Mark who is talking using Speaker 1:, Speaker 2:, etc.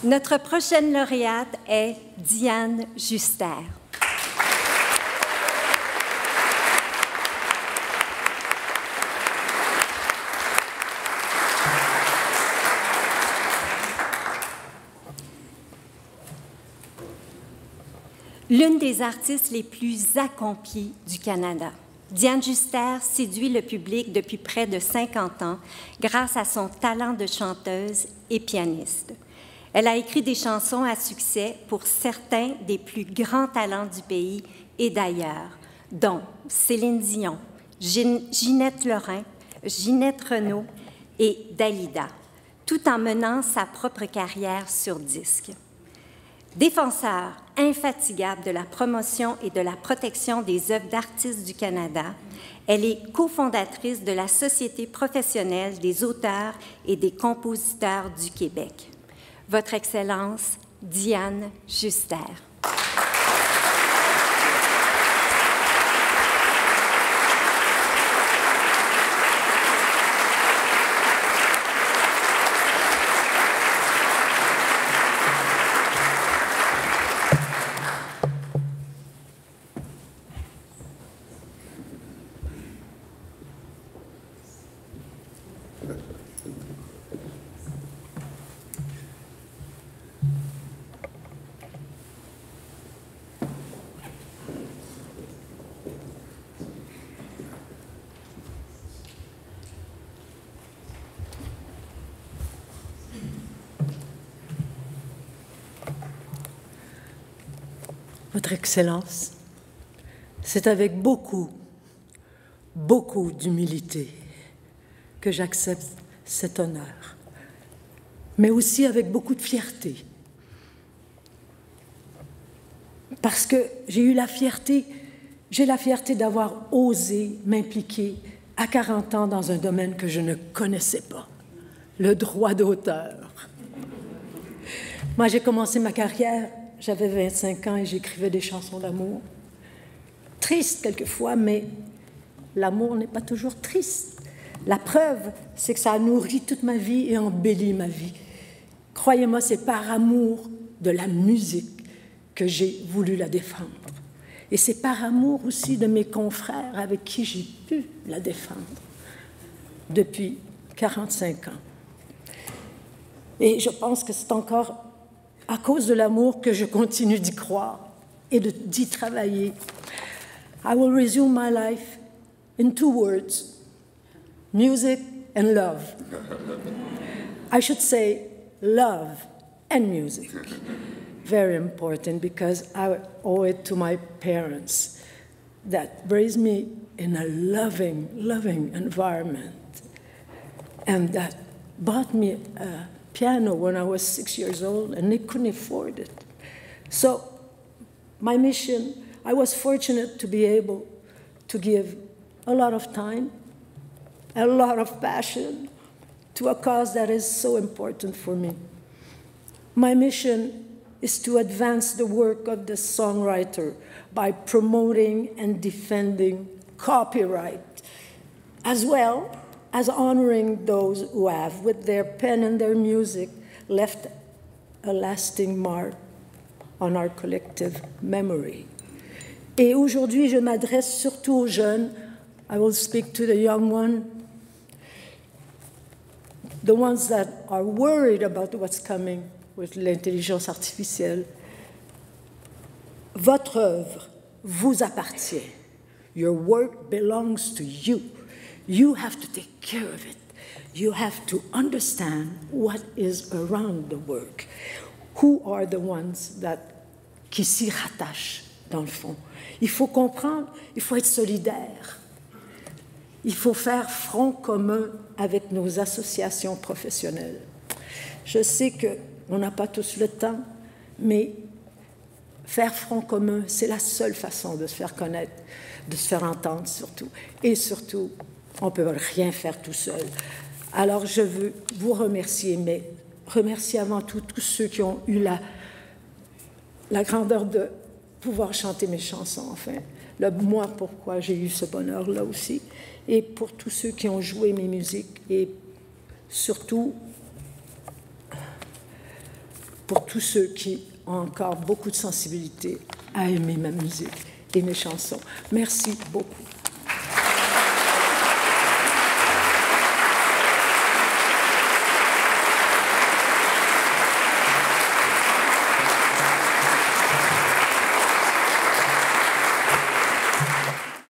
Speaker 1: Notre prochaine lauréate est Diane Juster. L'une des artistes les plus accomplies du Canada. Diane Juster séduit le public depuis près de 50 ans grâce à son talent de chanteuse et pianiste. Elle a écrit des chansons à succès pour certains des plus grands talents du pays et d'ailleurs, dont Céline Dion, Ginette Lorrain, Ginette Renaud et Dalida, tout en menant sa propre carrière sur disque. Défenseur infatigable de la promotion et de la protection des œuvres d'artistes du Canada, elle est cofondatrice de la Société professionnelle des auteurs et des compositeurs du Québec. Votre Excellence, Diane Juster.
Speaker 2: Votre Excellence, c'est avec beaucoup d'humilité que j'accepte cet honneur, mais aussi avec beaucoup de fierté. Parce que j'ai la fierté d'avoir osé m'impliquer à 40 ans dans un domaine que je ne connaissais pas, le droit d'auteur. Moi, j'ai commencé ma carrière, j'avais 25 ans et j'écrivais des chansons d'amour. Tristes quelquefois, mais l'amour n'est pas toujours triste. La preuve, c'est que ça a nourri toute ma vie et embelli ma vie. Croyez-moi, c'est par amour de la musique que j'ai voulu la défendre. Et c'est par amour aussi de mes confrères avec qui j'ai pu la défendre depuis 45 ans. Et je pense que c'est encore à cause de l'amour que je continue d'y croire et d'y travailler. I will resume my life in 2 words, music and love. I should say love and music. Very important because I owe it to my parents that raised me in a loving environment and that bought me a piano when I was 6 years old, and they couldn't afford it. So my mission, I was fortunate to be able to give a lot of time, a lot of passion to a cause that is so important for me. My mission is to advance the work of the songwriter by promoting and defending copyright, as well as honoring those who have, with their pen and their music, left a lasting mark on our collective memory. Et aujourd'hui, je m'adresse surtout aux jeunes. I will speak to the young one, the ones that are worried about what's coming with l'intelligence artificielle. Votre œuvre vous appartient. Your work belongs to you. You have to take care of it. You have to understand what is around the work. Who are the ones qui s'y rattachent, dans le fond. Il faut comprendre, il faut être solidaire. Il faut faire front commun avec nos associations professionnelles. Je sais qu'on n'a pas tous le temps, mais faire front commun, c'est la seule façon de se faire connaître, de se faire entendre surtout. Et surtout, on ne peut rien faire tout seul. Alors, je veux vous remercier, mais remercier avant tout tous ceux qui ont eu la grandeur de pouvoir chanter mes chansons, enfin. Moi, pourquoi j'ai eu ce bonheur-là aussi. Et pour tous ceux qui ont joué mes musiques. Et surtout, pour tous ceux qui ont encore beaucoup de sensibilité à aimer ma musique et mes chansons. Merci beaucoup.